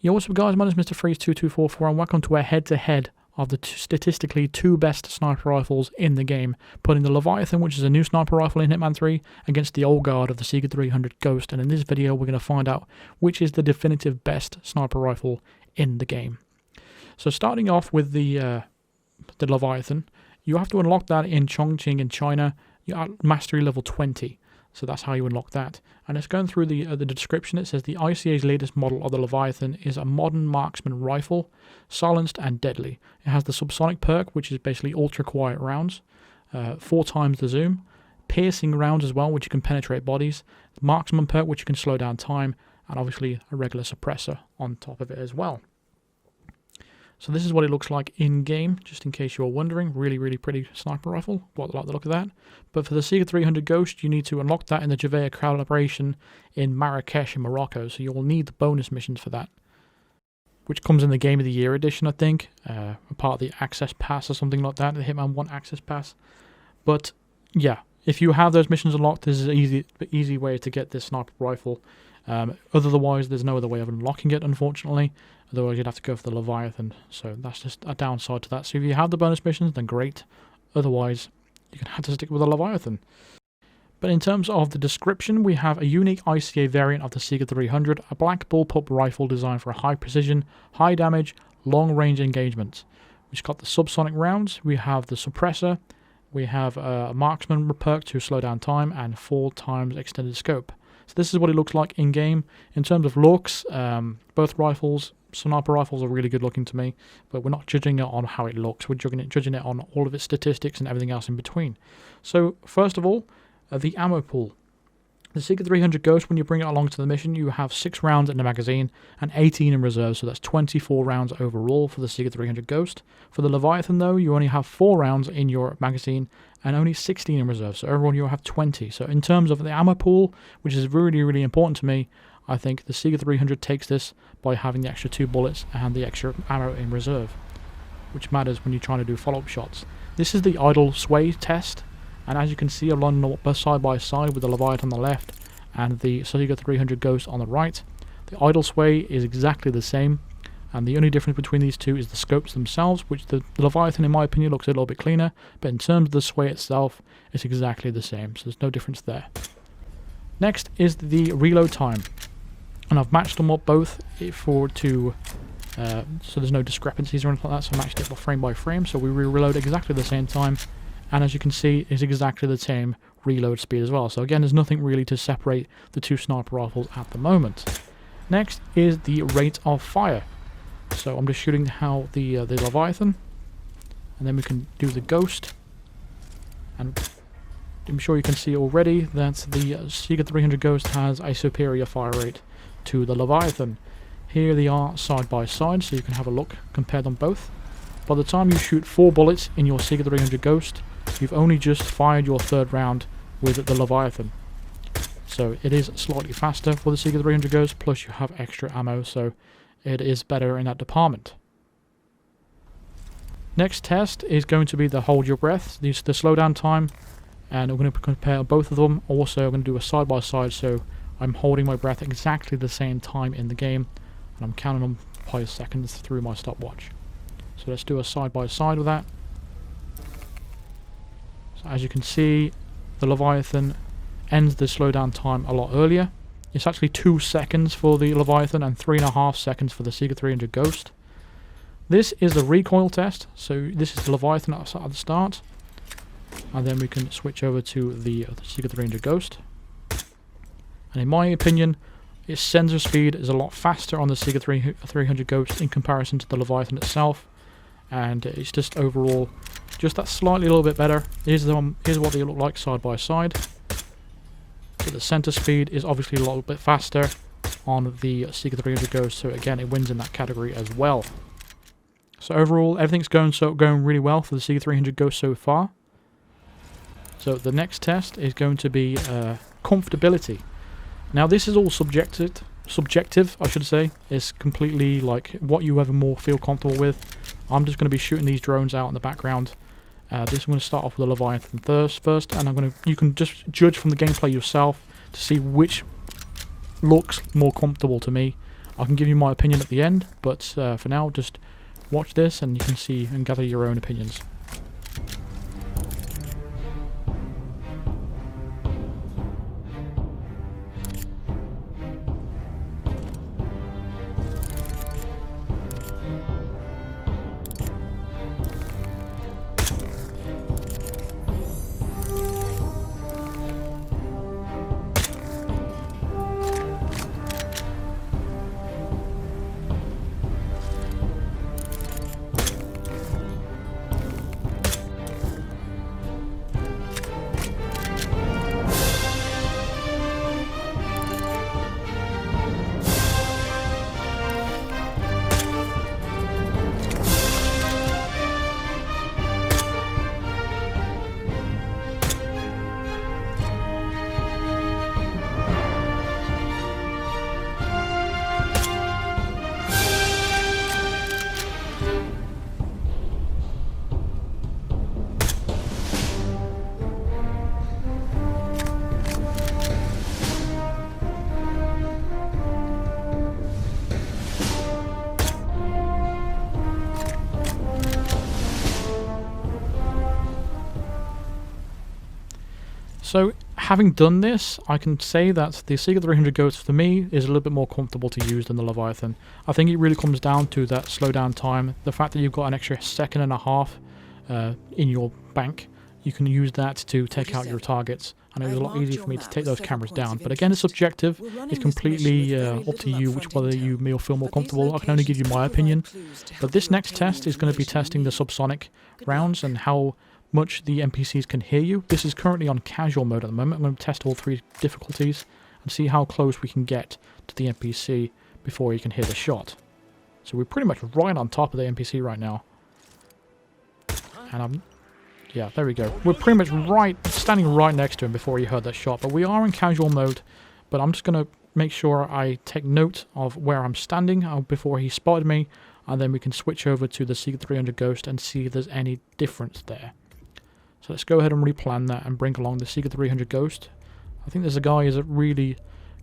Yo, what's up guys, my name is Mr. Freeze2244 and welcome to a head-to-head of the statistically two best sniper rifles in the game, putting the Leviathan, which is a new sniper rifle in Hitman 3, against the old guard of the Sega 300 Ghost, and in this video we're going to find out which is the definitive best sniper rifle in the game. So starting off with the Leviathan, you have to unlock that in Chongqing in China. You're at mastery level 20. So that's how you unlock that. And it's going through the description. It says the ICA's latest model of the Leviathan is a modern marksman rifle, silenced and deadly. It has the subsonic perk, which is basically ultra quiet rounds, 4 times the zoom, piercing rounds as well, which you can penetrate bodies, the marksman perk, which you can slow down time, and obviously a regular suppressor on top of it as well. So this is what it looks like in-game, just in case you're wondering. Really, really pretty sniper rifle. Quite like the look of that. But for the Sega 300 Ghost, you need to unlock that in the Javea collaboration in Marrakesh in Morocco. So you will need the bonus missions for that, which comes in the Game of the Year edition, I think. A part of the Access Pass or something like that, the Hitman 1 Access Pass. But yeah, if you have those missions unlocked, this is an easy way to get this sniper rifle. Otherwise, there's no other way of unlocking it, unfortunately. Otherwise, you'd have to go for the Leviathan. So that's just a downside to that. So if you have the bonus missions, then great. Otherwise, you're going to have to stick with the Leviathan. But in terms of the description, we have a unique ICA variant of the Sega 300, a black bullpup rifle designed for high precision, high damage, long range engagement. We've got the subsonic rounds, we have the suppressor, we have a marksman perk to slow down time, and 4 times extended scope. So this is what it looks like in game. In terms of looks, both rifles, sniper rifles, are really good looking to me, but we're not judging it on how it looks. We're judging it on all of its statistics and everything else in between. So first of all, the ammo pool. The Sega 300 Ghost, when you bring it along to the mission, you have 6 rounds in the magazine and 18 in reserve, so that's 24 rounds overall for the Sega 300 Ghost. For the Leviathan though, you only have 4 rounds in your magazine and only 16 in reserve, so overall you'll have 20. So in terms of the ammo pool, which is really, really important to me, I think the Sega 300 takes this by having the extra 2 bullets and the extra ammo in reserve, which matters when you're trying to do follow-up shots. This is the idle sway test. And as you can see, I'm lining up side by side with the Leviathan on the left and the Sega 300 Ghost on the right. The idle sway is exactly the same, and the only difference between these two is the scopes themselves, which the Leviathan, in my opinion, looks a little bit cleaner, but in terms of the sway itself, it's exactly the same, so there's no difference there. Next is the reload time, and I've matched them up both so there's no discrepancies or anything like that, so I matched it frame by frame, so we reload exactly the same time. And as you can see, it's exactly the same reload speed as well. So again, there's nothing really to separate the two sniper rifles at the moment. Next is the rate of fire. So I'm just shooting how the Leviathan, and then we can do the Ghost. And I'm sure you can see already that the Sega 300 Ghost has a superior fire rate to the Leviathan. Here they are side by side, so you can have a look, compare them both. By the time you shoot 4 bullets in your Sega 300 Ghost, you've only just fired your 3rd round with the Leviathan. So it is slightly faster for the Sega 300 Ghost, plus you have extra ammo, so it is better in that department. Next test is going to be the hold your breath, the slowdown time, and we're going to compare both of them. Also, I'm going to do a side by side, so I'm holding my breath exactly the same time in the game, and I'm counting them by seconds through my stopwatch. So let's do a side by side with that. So as you can see, the Leviathan ends the slowdown time a lot earlier. It's actually 2 seconds for the Leviathan and 3.5 seconds for the Sega 300 Ghost. This is the recoil test. So this is the Leviathan at the start, and then we can switch over to the Sega 300 Ghost. And in my opinion, its sensor speed is a lot faster on the Sega 300 Ghost in comparison to the Leviathan itself. And it's just overall just that slightly a little bit better. Here's what they look like side by side. But the center speed is obviously a little bit faster on the Sega 300 Ghost, so again it wins in that category as well. So overall everything's going really well for the Sega 300 Ghost so far. So the next test is going to be comfortability. Now this is all subjective, I should say. It's completely like what you ever more feel comfortable with. I'm just going to be shooting these drones out in the background. I'm going to start off with the Leviathan first, and you can just judge from the gameplay yourself to see which looks more comfortable to me. I can give you my opinion at the end, but for now, just watch this and you can see and gather your own opinions. So, having done this, I can say that the Seeker 300 Ghost for me is a little bit more comfortable to use than the Leviathan. I think it really comes down to that slowdown time, the fact that you've got an extra second and a half in your bank. You can use that to take out your targets, and it was a lot easier for me to take those cameras down. But again, it's subjective. It's completely up to you whether you may feel more comfortable. I can only give you my opinion. But this next test is going to be testing the subsonic rounds and how much the NPCs can hear you. This is currently on casual mode at the moment. I'm going to test all 3 difficulties and see how close we can get to the NPC before he can hear the shot. So we're pretty much right on top of the NPC right now. And yeah, there we go. We're pretty much standing right next to him before he heard that shot. But we are in casual mode. But I'm just going to make sure I take note of where I'm standing before he spotted me. And then we can switch over to the Seeker 300 Ghost and see if there's any difference there. So let's go ahead and replan that and bring along the Seeker 300 Ghost. I think this guy is a really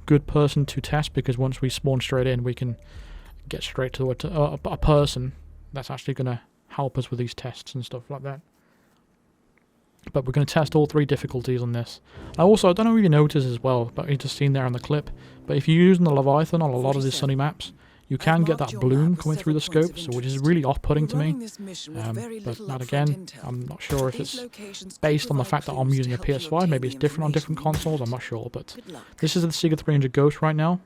good person to test, because once we spawn straight in, we can get straight to a person that's actually going to help us with these tests and stuff like that. But we're going to test all 3 difficulties on this. I don't know if you notice as well, but you've just seen there on the clip, but if you're using the Leviathan on a lot of these sunny maps, you can get that bloom coming through the scope, so which is really off-putting to me. But not again, I'm not sure if it's based on the fact that I'm using a PS5. Maybe it's different on different consoles, I'm not sure. But this is the Seeker 300 Ghost right now.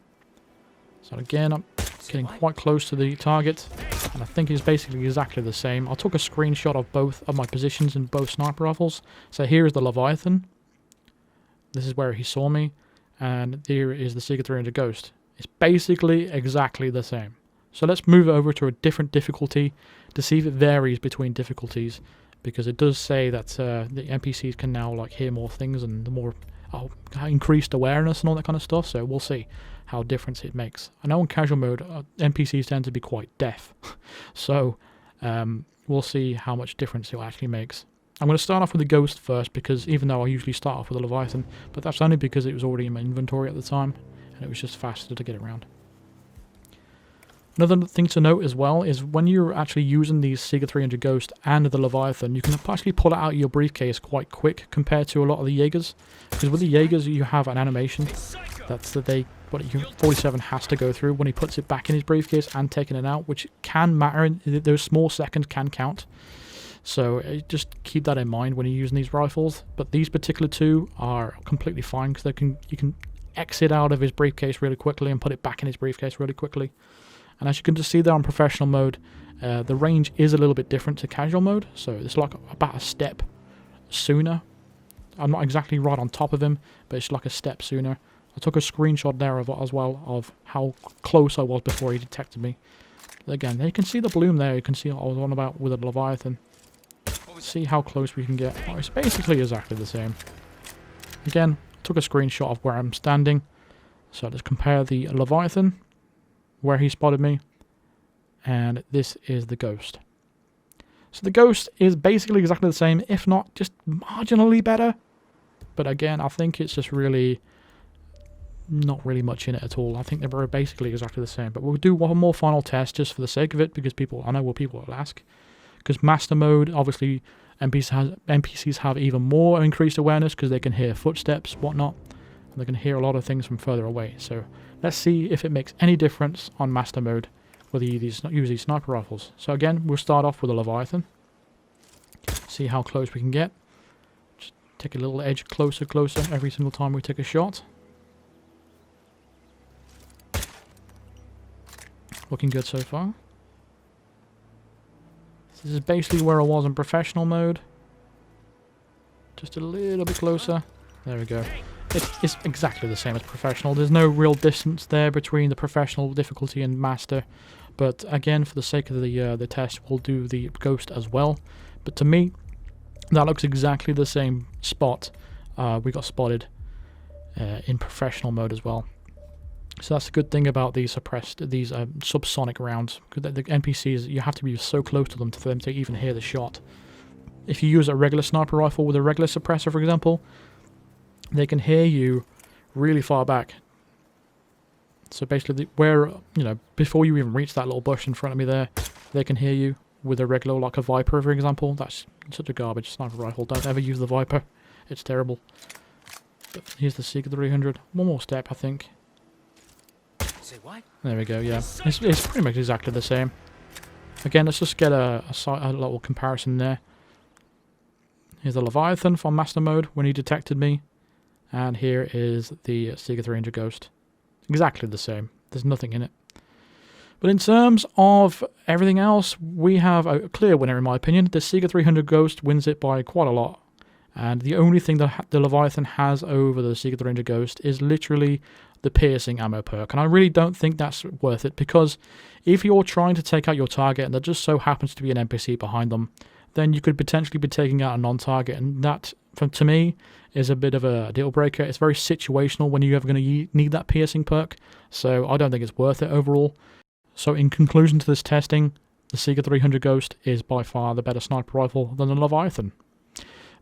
So again, I'm getting quite close to the target, and I think it's basically exactly the same. I took a screenshot of both of my positions in both sniper rifles. So here is the Leviathan. This is where he saw me, and here is the Seeker 300 Ghost. It's basically exactly the same. So let's move over to a different difficulty to see if it varies between difficulties, because it does say that the NPCs can now hear more things and the more increased awareness and all that kind of stuff. So we'll see how difference it makes. I know in casual mode NPCs tend to be quite deaf, so we'll see how much difference it actually makes. I'm going to start off with the Ghost first, because even though I usually start off with a Leviathan, but that's only because it was already in my inventory at the time. It was just faster to get around. Another thing to note as well is when you're actually using these Seeker 300 Ghost and the Leviathan, you can actually pull it out of your briefcase quite quick compared to a lot of the Jaegers. Because with the Jaegers, you have an animation that's what 47 has to go through when he puts it back in his briefcase and taking it out, which can matter. Those small seconds can count. So just keep that in mind when you're using these rifles. But these particular 2 are completely fine, because you can exit out of his briefcase really quickly and put it back in his briefcase really quickly. And as you can just see there on professional mode, the range is a little bit different to casual mode, so it's like about a step sooner. I'm not exactly right on top of him, but it's like a step sooner. I took a screenshot there as well of how close I was before he detected me. Again, you can see the bloom there. You can see what I was on about with the Leviathan. See how close we can get. Oh, it's basically exactly the same. Again, took a screenshot of where I'm standing. So let's compare the Leviathan, where he spotted me, and this is the Ghost. So the Ghost is basically exactly the same, if not just marginally better. But again, I think it's just really not really much in it at all. I think they're basically exactly the same. But we'll do one more final test just for the sake of it, because I know what people will ask. Because Master Mode, obviously, NPCs have even more increased awareness because they can hear footsteps, whatnot, and they can hear a lot of things from further away. So let's see if it makes any difference on Master Mode whether you use these sniper rifles. So again, we'll start off with a Leviathan. See how close we can get. Just take a little edge closer every single time we take a shot. Looking good so far. This is basically where I was in professional mode. Just a little bit closer. There we go. It's exactly the same as professional. There's no real distance there between the professional difficulty and master. But again, for the sake of the test, we'll do the ghost as well. But to me, that looks exactly the same spot we got spotted in professional mode as well. So that's the good thing about these subsonic rounds. The NPCs, you have to be so close to them for them to even hear the shot. If you use a regular sniper rifle with a regular suppressor, for example, they can hear you really far back. So basically, before you even reach that little bush in front of me there, they can hear you with a regular, like a Viper, for example. That's such a garbage sniper rifle. Don't ever use the Viper. It's terrible. But here's the Seeker 300. One more step, I think. Say what? There we go, yeah. It's pretty much exactly the same. Again, let's just get a little comparison there. Here's the Leviathan from Master Mode when he detected me. And here is the Seeker 300 Ghost. Exactly the same. There's nothing in it. But in terms of everything else, we have a clear winner in my opinion. The Seeker 300 Ghost wins it by quite a lot. And the only thing that the Leviathan has over the Seeker 300 Ghost is literally the piercing ammo perk. And I really don't think that's worth it, because if you're trying to take out your target and there just so happens to be an NPC behind them, then you could potentially be taking out a non-target. And that, to me, is a bit of a deal breaker. It's very situational when you're ever going to need that piercing perk. So I don't think it's worth it overall. So in conclusion to this testing, the Seeker 300 Ghost is by far the better sniper rifle than the Leviathan.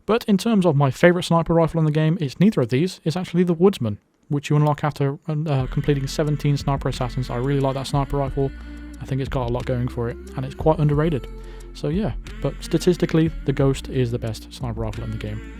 But in terms of my favourite sniper rifle in the game, it's neither of these. It's actually the Woodsman, which you unlock after completing 17 Sniper Assassins. I really like that sniper rifle. I think it's got a lot going for it, and it's quite underrated. So yeah, but statistically, the Ghost is the best sniper rifle in the game.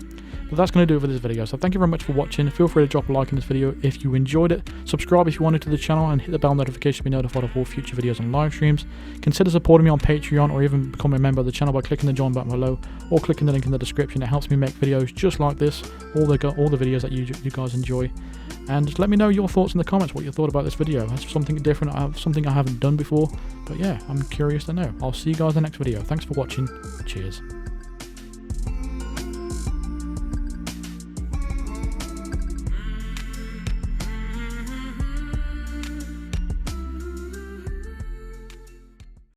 But that's going to do it for this video, so thank you very much for watching. Feel free to drop a like in this video if you enjoyed it. Subscribe if you wanted to the channel, and hit the bell notification to be notified of all future videos and live streams. Consider supporting me on Patreon, or even becoming a member of the channel by clicking the join button below, or clicking the link in the description. It helps me make videos just like this, all the videos that you guys enjoy. And just let me know your thoughts in the comments, what you thought about this video. That's something different, something I haven't done before. But yeah, I'm curious to know. I'll see you guys in the next video. Thanks for watching. Cheers.